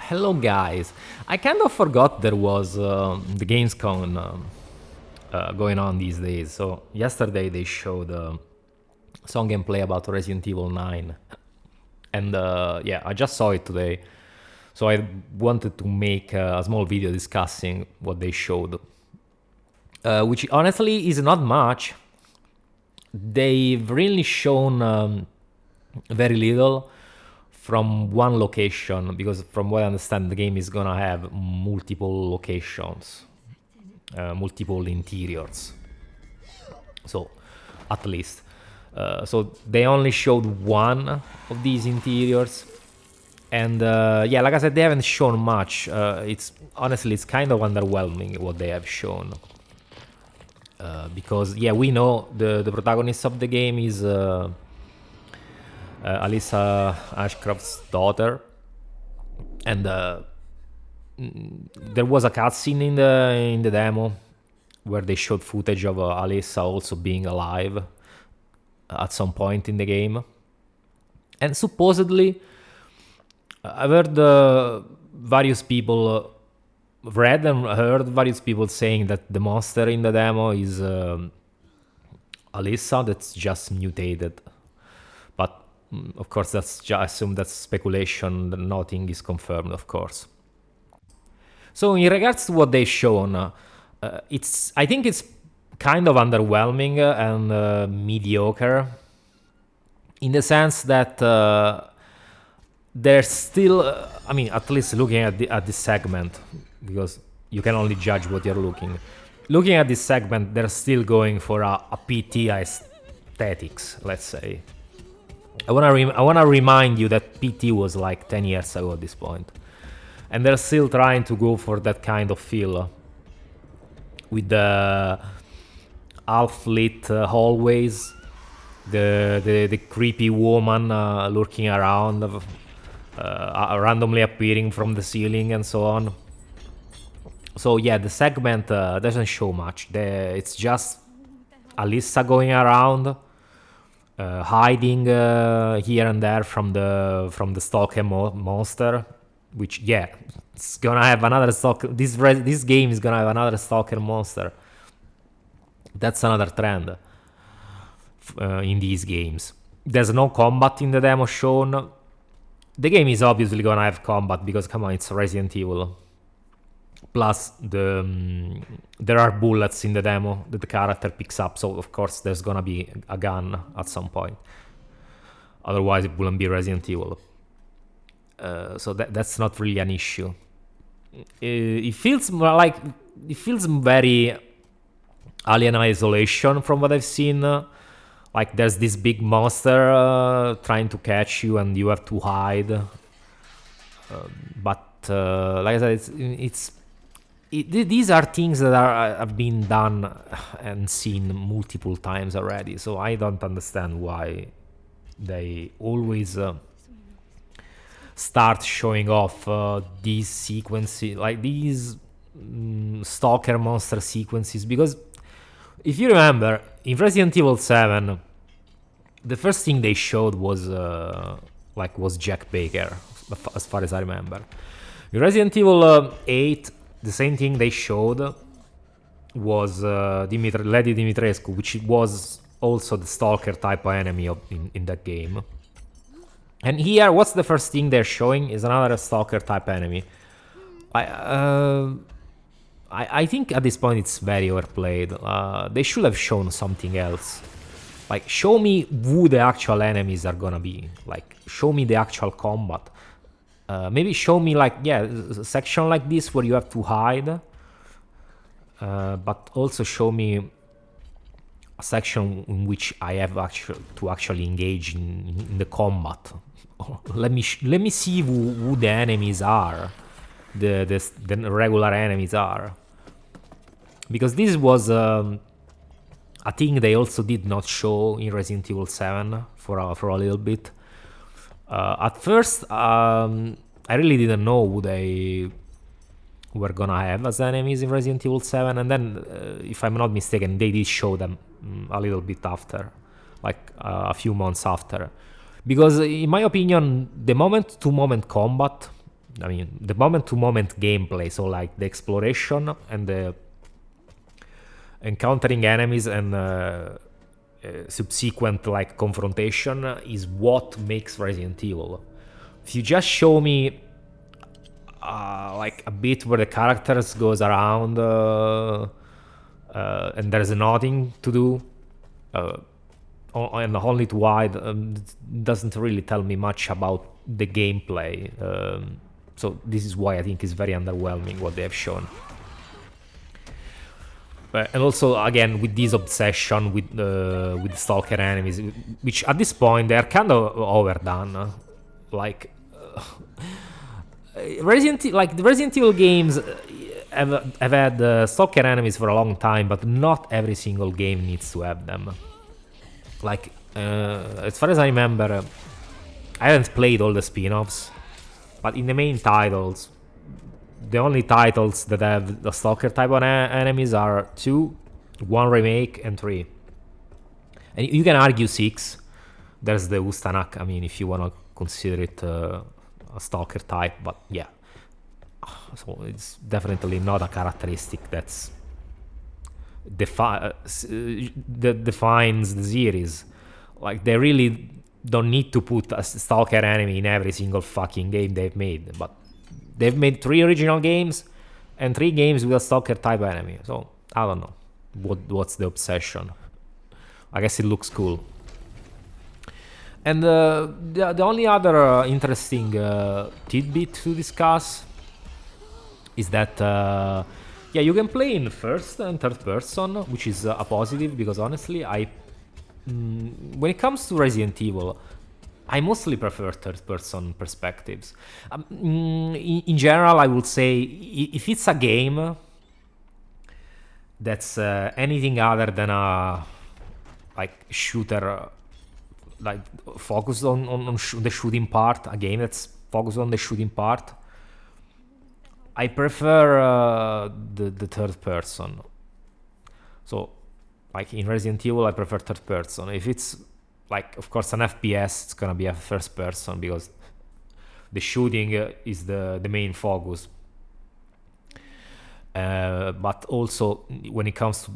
Hello guys, I kind of forgot there was the Gamescom going on these days. So yesterday they showed some gameplay about Resident Evil 9, and yeah, I just saw it today. So I wanted to make a small video discussing what they showed, which honestly is not much. They've really shown very little from one location, because from what I understand the game is gonna have multiple locations, multiple interiors, so at least so they only showed one of these interiors, and yeah, like I said, they haven't shown much. It's honestly, it's kind of underwhelming what they have shown, because yeah, we know the protagonist of the game is Alyssa Ashcroft's daughter, and there was a cutscene in the demo where they showed footage of Alyssa also being alive at some point in the game, and supposedly I've heard various people read and heard various people saying that the monster in the demo is Alyssa that's just mutated, but of course, that's just, I assume that's speculation. Nothing is confirmed, of course. So, in regards to what they've shown, I think it's kind of underwhelming and mediocre, in the sense that there's still, I mean, at least looking at this segment, because you can only judge what you're looking. Looking at this segment, they're still going for a PT aesthetics, let's say. I wanna remind you that PT was like 10 years ago at this point, and they're still trying to go for that kind of feel with the half-lit hallways, the creepy woman lurking around, randomly appearing from the ceiling, and so on. So yeah, the segment doesn't show much. It's just Alyssa going around. Hiding here and there from the stalker monster, which yeah, it's gonna have another stalker. This game is gonna have another stalker monster. That's another trend in these games. There's no combat in the demo shown. The game is obviously gonna have combat because come on, it's Resident Evil. Plus there are bullets in the demo that the character picks up, so of course there's gonna be a gun at some point. Otherwise it wouldn't be Resident Evil. So that's not really an issue. It feels very Alien Isolation from what I've seen. Like there's this big monster trying to catch you and you have to hide. But like I said, these are things that have been done and seen multiple times already, so I don't understand why they always start showing off these sequences, like these stalker monster sequences, because if you remember, in Resident Evil 7, the first thing they showed was Jack Baker, as far as I remember. In Resident Evil 8, the same thing they showed was Lady Dimitrescu, which was also the stalker type of enemy in that game. And here, what's the first thing they're showing is another stalker type enemy. I think at this point it's very overplayed. They should have shown something else. Like, show me who the actual enemies are gonna be. Like, show me the actual combat. Maybe show me like, yeah, a section like this where you have to hide, but also show me a section in which I have to actually engage in the combat. Let me see who the enemies are, the regular enemies are, because this was a thing they also did not show in Resident Evil 7 for a little bit. At first, I really didn't know who they were gonna have as enemies in Resident Evil 7, and then, if I'm not mistaken, they did show them a little bit after, like a few months after. Because, in my opinion, the moment-to-moment combat I mean, the moment-to-moment gameplay, so like the exploration and the encountering enemies and subsequent like confrontation is what makes Resident Evil. If you just show me like a bit where the characters goes around and there's nothing to do and only to hide, doesn't really tell me much about the gameplay. So this is why I think it's very underwhelming what they have shown. And also, again, with this obsession with stalker enemies, which at this point they are kind of overdone. Like the Resident Evil games have had stalker enemies for a long time, but not every single game needs to have them. Like as far as I remember, I haven't played all the spin-offs, but in the main titles, the only titles that have the stalker type of enemies are 2, 1 remake, and 3. And you can argue 6. There's the Ustanak, I mean, if you want to consider it a stalker type, but yeah. So it's definitely not a characteristic that defines the series. Like, they really don't need to put a stalker enemy in every single fucking game they've made, but they've made 3 original games and 3 games with a stalker type enemy. So I don't know what's the obsession. I guess it looks cool. And the only other interesting tidbit to discuss is that yeah, you can play in first and third person, which is a positive, because honestly, when it comes to Resident Evil, I mostly prefer third-person perspectives. In general, I would say if it's a game that's anything other than a like shooter, like focused on the shooting part, a game that's focused on the shooting part, I prefer the third person. So, like in Resident Evil, I prefer third person. If it's like, of course, an FPS, it's gonna be a first person because the shooting is the main focus. But also, when it comes to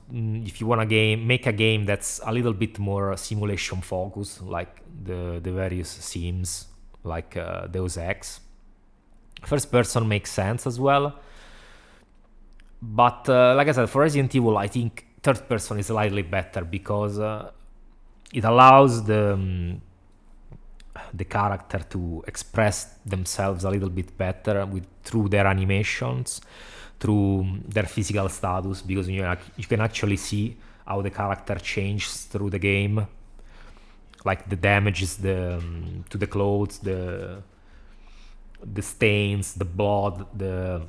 if you want make a game that's a little bit more simulation focused, like the various sims, like Deus Ex, first person makes sense as well. But like I said, for Resident Evil, I think third person is slightly better because it allows the character to express themselves a little bit better through their animations, through their physical status, because you can actually see how the character changes through the game, like the damages to the clothes, the stains, the blood, the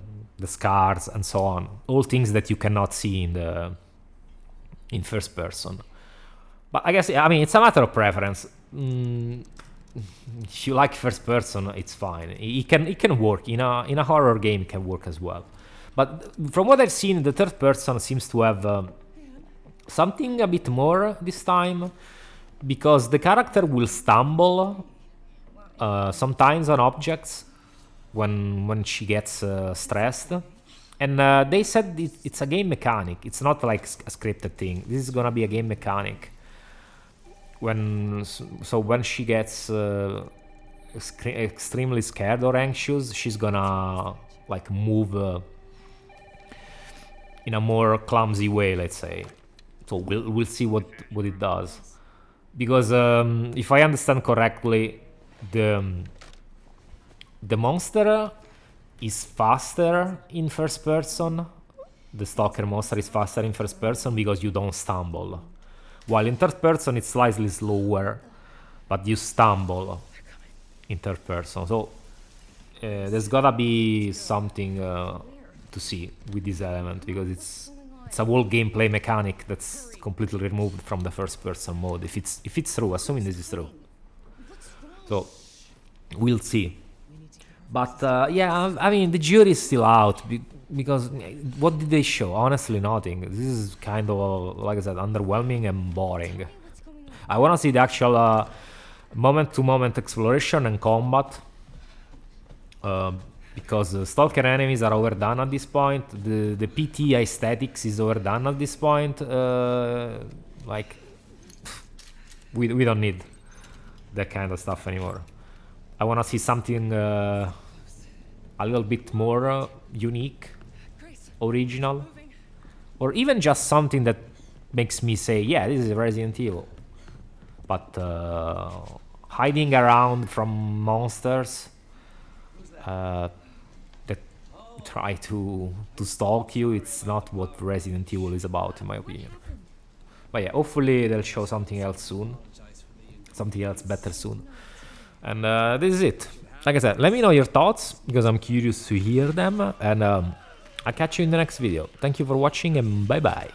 scars, and so on. All things that you cannot see in first person. But I guess, I mean, it's a matter of preference. If you like first person, it's fine. It can work in a horror game. It can work as well. But from what I've seen, the third person seems to have something a bit more this time, because the character will stumble sometimes on objects when she gets stressed. And they said it's a game mechanic. It's not like a scripted thing. This is gonna be a game mechanic. When she gets extremely scared or anxious, she's gonna like move in a more clumsy way, let's say. So we'll see what it does. Because if I understand correctly, the monster is faster in first person. The stalker monster is faster in first person because you don't stumble. While in third person it's slightly slower, but you stumble in third person. So there's gotta be something to see with this element, because it's a whole gameplay mechanic that's completely removed from the first person mode. If it's true, assuming this is true. So we'll see. But yeah, I mean, the jury is still out because what did they show? Honestly, nothing. This is kind of, like I said, underwhelming and boring. I want to see the actual moment-to-moment exploration and combat. because stalker enemies are overdone at this point. The PT aesthetics is overdone at this point. Like, we don't need that kind of stuff anymore. I want to see something a little bit more unique, original, or even just something that makes me say, yeah, this is Resident Evil. But hiding around from monsters that try to stalk you, it's not what Resident Evil is about, in my opinion. But yeah, hopefully they'll show something else soon. Something else better soon. And this is it. Like I said, let me know your thoughts, because I'm curious to hear them. And I'll catch you in the next video. Thank you for watching, and bye bye.